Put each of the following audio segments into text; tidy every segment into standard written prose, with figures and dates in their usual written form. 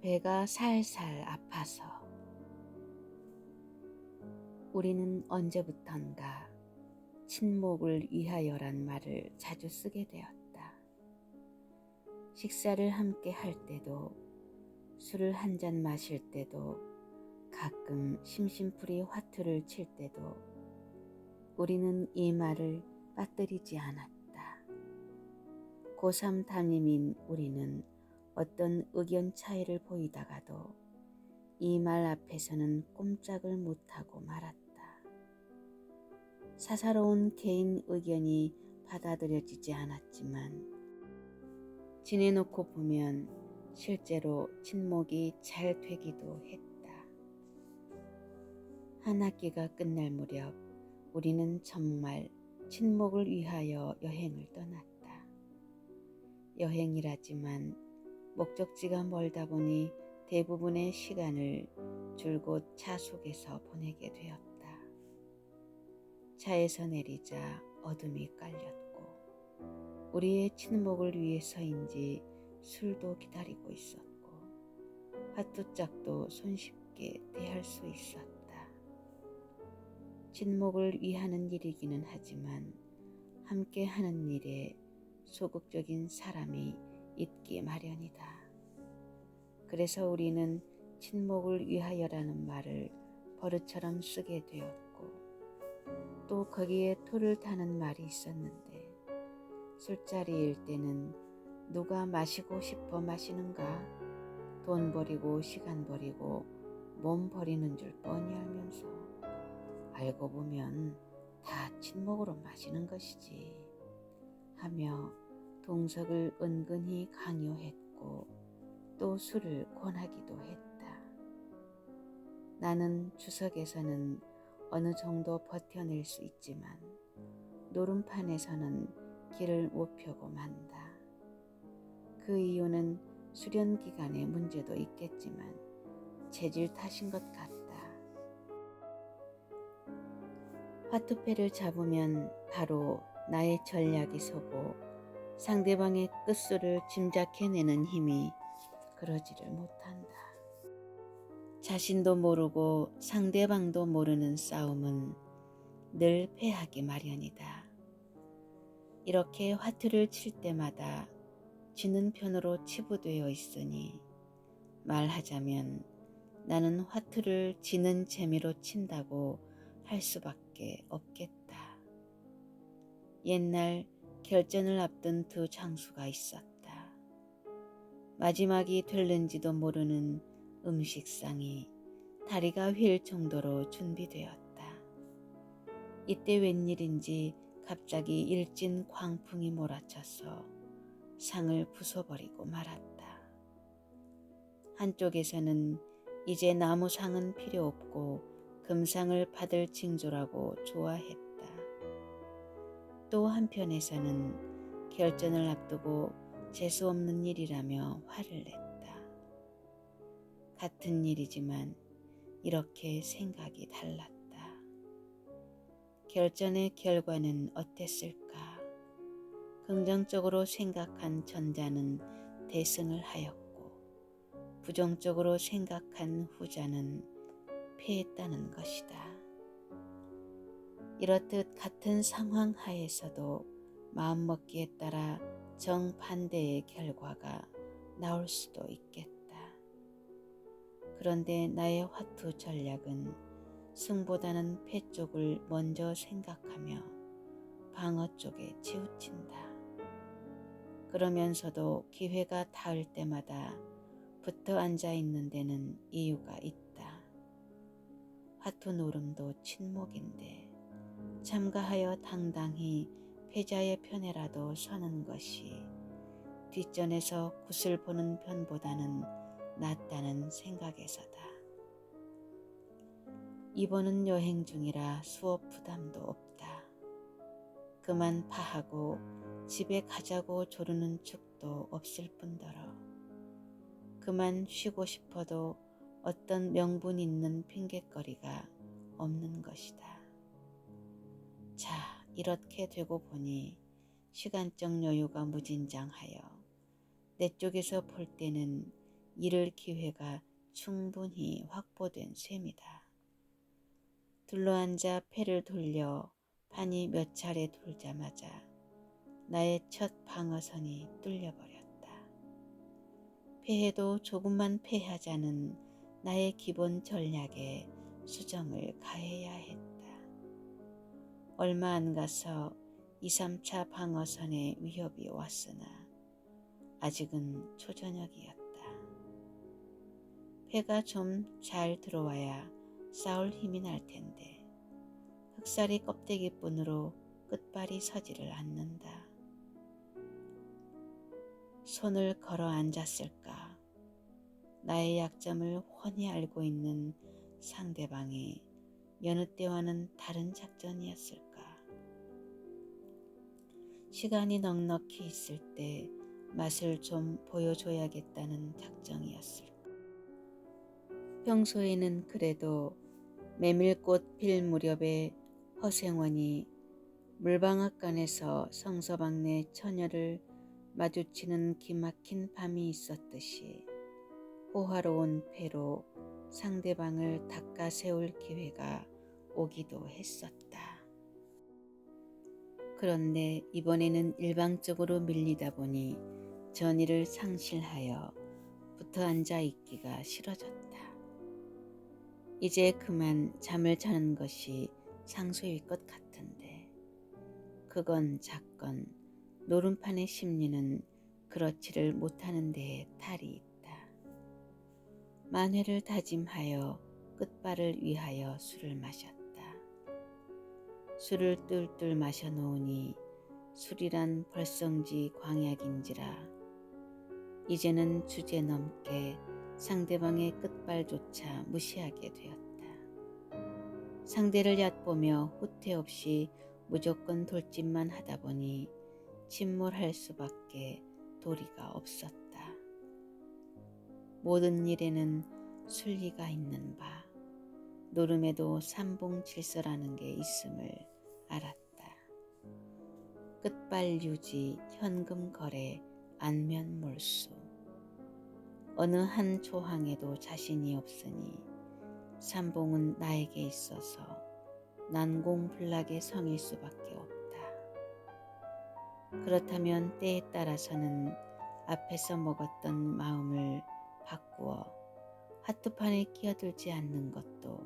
배가 살살 아파서. 우리는 언제부턴가 친목을 위하여란 말을 자주 쓰게 되었다. 식사를 함께 할 때도, 술을 한 잔 마실 때도, 가끔 심심풀이 화투를 칠 때도 우리는 이 말을 빠뜨리지 않았다. 고3 담임인 우리는 어떤 의견 차이를 보이다가도 이 말 앞에서는 꼼짝을 못하고 말았다. 사사로운 개인 의견이 받아들여지지 않았지만 지내놓고 보면 실제로 친목이 잘 되기도 했다. 한 학기가 끝날 무렵 우리는 정말 친목을 위하여 여행을 떠났다. 여행이라지만 목적지가 멀다 보니 대부분의 시간을 줄곧 차 속에서 보내게 되었다. 차에서 내리자 어둠이 깔렸고 우리의 친목을 위해서인지 술도 기다리고 있었고 화투짝도 손쉽게 대할 수 있었다. 친목을 위하는 일이기는 하지만 함께 하는 일에 소극적인 사람이 있기 마련이다. 그래서 우리는 친목을 위하여라는 말을 버릇처럼 쓰게 되었고 또 거기에 토를 타는 말이 있었는데 술자리일 때는 누가 마시고 싶어 마시는가? 돈 버리고 시간 버리고 몸 버리는 줄 뻔히 알면서 알고 보면 다 친목으로 마시는 것이지 하며 동석을 은근히 강요했고 또 술을 권하기도 했다. 나는 주석에서는 어느 정도 버텨낼 수 있지만 노름판에서는 길을 못 펴고 만다. 그 이유는 수련 기간의 문제도 있겠지만 체질 탓인 것 같다. 화투패를 잡으면 바로 나의 전략이 서고 상대방의 끝수를 짐작해내는 힘이 그러지를 못한다. 자신도 모르고 상대방도 모르는 싸움은 늘 패하기 마련이다. 이렇게 화투를 칠 때마다 지는 편으로 치부되어 있으니 말하자면 나는 화투를 지는 재미로 친다고 할 수밖에 없겠다. 옛날 결전을 앞둔 두 장수가 있었다. 마지막이 될는지도 모르는 음식상이 다리가 휠 정도로 준비되었다. 이때 웬일인지 갑자기 일진 광풍이 몰아쳐서 상을 부숴버리고 말았다. 한쪽에서는 이제 나무상은 필요 없고 금상을 받을 징조라고 좋아했다. 또 한편에서는 결전을 앞두고 재수없는 일이라며 화를 냈다. 같은 일이지만 이렇게 생각이 달랐다. 결전의 결과는 어땠을까? 긍정적으로 생각한 전자는 대승을 하였고 부정적으로 생각한 후자는 패했다는 것이다. 이렇듯 같은 상황 하에서도 마음먹기에 따라 정반대의 결과가 나올 수도 있겠다. 그런데 나의 화투 전략은 승보다는 패 쪽을 먼저 생각하며 방어 쪽에 치우친다. 그러면서도 기회가 닿을 때마다 붙어 앉아 있는 데는 이유가 있다. 화투 노름도 친목인데 참가하여 당당히 패자의 편에라도 서는 것이 뒷전에서 굿을 보는 편보다는 낫다는 생각에서다. 이번은 여행 중이라 수업 부담도 없다. 그만 파하고 집에 가자고 조르는 축도 없을 뿐더러 그만 쉬고 싶어도 어떤 명분 있는 핑곗거리가 없는 것이다. 자, 이렇게 되고 보니 시간적 여유가 무진장하여 내 쪽에서 볼 때는 잃을 기회가 충분히 확보된 셈이다. 둘러앉아 패를 돌려 판이 몇 차례 돌자마자 나의 첫 방어선이 뚫려버렸다. 패해도 조금만 패하자는 나의 기본 전략에 수정을 가해야 했다. 얼마 안 가서 2, 3차 방어선에 위협이 왔으나 아직은 초저녁이었다. 패가 좀 잘 들어와야 싸울 힘이 날 텐데 흑살이 껍데기뿐으로 끝발이 서지를 않는다. 손을 걸어 앉았을까? 나의 약점을 훤히 알고 있는 상대방이 여느 때와는 다른 작전이었을까? 시간이 넉넉히 있을 때 맛을 좀 보여줘야겠다는 작정이었을까? 평소에는 그래도 메밀꽃 필 무렵에 허생원이 물방앗간에서 성서방네 처녀를 마주치는 기막힌 밤이 있었듯이 호화로운 패로 상대방을 닦아세울 기회가 오기도 했었다. 그런데 이번에는 일방적으로 밀리다 보니 전의를 상실하여 붙어 앉아 있기가 싫어졌다. 이제 그만 잠을 자는 것이 상소일 것 같은데 그건 작건 노름판의 심리는 그렇지를 못하는 데에 탈이 있다. 만회를 다짐하여 끝발을 위하여 술을 마셨다. 술을 뚫뚫 마셔 놓으니 술이란 벌성지 광약인지라 이제는 주제넘게 상대방의 끝발조차 무시하게 되었다. 상대를 얕보며 후퇴 없이 무조건 돌진만 하다 보니 침몰할 수밖에 도리가 없었다. 모든 일에는 순리가 있는 바 노름에도 삼봉질서라는 게 있음을 알았다. 끝발 유지, 현금 거래, 안면 몰수. 어느 한 조항에도 자신이 없으니 삼봉은 나에게 있어서 난공불락의 성일 수밖에 없다. 그렇다면 때에 따라서는 앞에서 먹었던 마음을 바꾸어 화투판에 끼어들지 않는 것도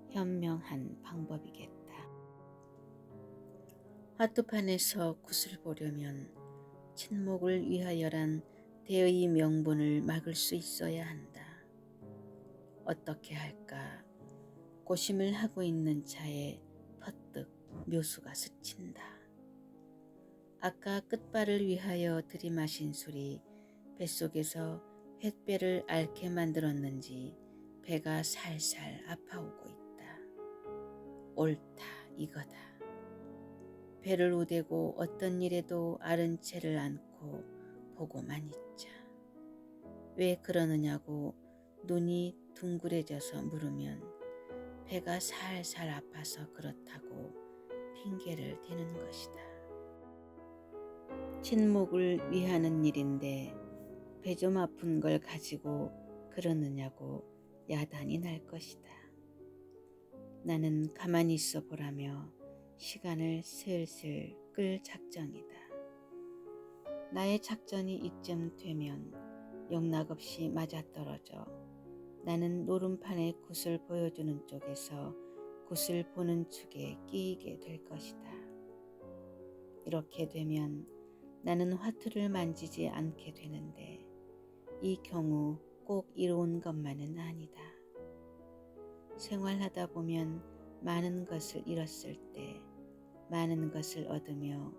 현명한 방법이겠다. 화투판에서 굿을 보려면 친목을 위하여란 대의 명분을 막을 수 있어야 한다. 어떻게 할까? 고심을 하고 있는 차에 퍼뜩 묘수가 스친다. 아까 끝발을 위하여 들이마신 술이 뱃속에서 횟배를 앓게 만들었는지 배가 살살 아파오고 있다. 옳다 이거다. 배를 우대고 어떤 일에도 앓은 채를 않고 보고만 있자. 왜 그러느냐고 눈이 둥그레져서 물으면 배가 살살 아파서 그렇다고 핑계를 대는 것이다. 친목을 위하는 일인데 배 좀 아픈 걸 가지고 그러느냐고 야단이 날 것이다. 나는 가만히 있어 보라며 시간을 슬슬 끌 작정이다. 나의 작전이 이쯤 되면 영락없이 맞아떨어져 나는 노름판에 굿을 보여주는 쪽에서 굿을 보는 축에 끼이게 될 것이다. 이렇게 되면 나는 화투를 만지지 않게 되는데 이 경우 꼭 이로운 것만은 아니다. 생활하다 보면 많은 것을 잃었을 때 많은 것을 얻으며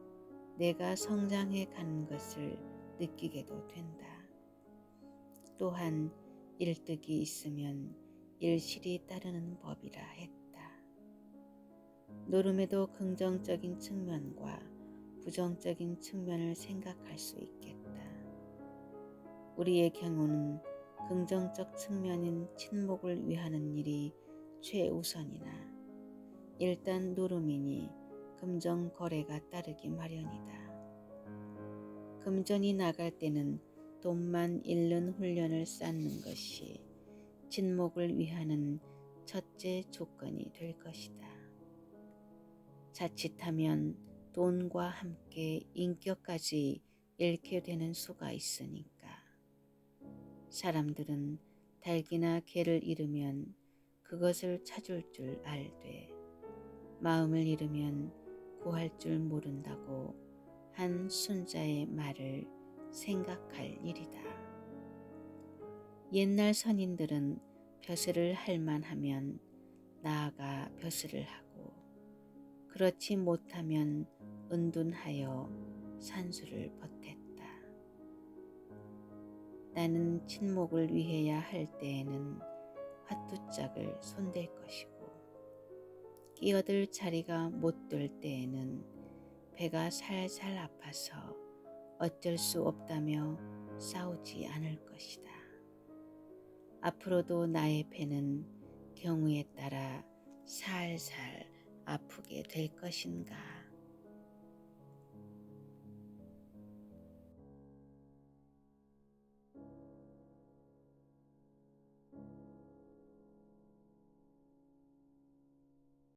내가 성장해 가는 것을 느끼게도 된다. 또한 일득이 있으면 일실이 따르는 법이라 했다. 노름에도 긍정적인 측면과 부정적인 측면을 생각할 수 있겠다. 우리의 경우는 긍정적 측면인 친목을 위하는 일이 최우선이나 일단 노름이니 금전 거래가 따르기 마련이다. 금전이 나갈 때는 돈만 잃는 훈련을 쌓는 것이 진목을 위하는 첫째 조건이 될 것이다. 자칫하면 돈과 함께 인격까지 잃게 되는 수가 있으니까. 사람들은 닭이나 개를 잃으면 그것을 찾을 줄 알되 마음을 잃으면 구할 줄 모른다고 한 순자의 말을 생각할 일이다. 옛날 선인들은 벼슬을 할 만하면 나아가 벼슬을 하고 그렇지 못하면 은둔하여 산수를 버텼다. 나는 친목을 위해야 할 때에는 화투짝을 손댈 것이고 끼어들 자리가 못 될 때에는 배가 살살 아파서 어쩔 수 없다며 싸우지 않을 것이다. 앞으로도 나의 배는 경우에 따라 살살 아프게 될 것인가.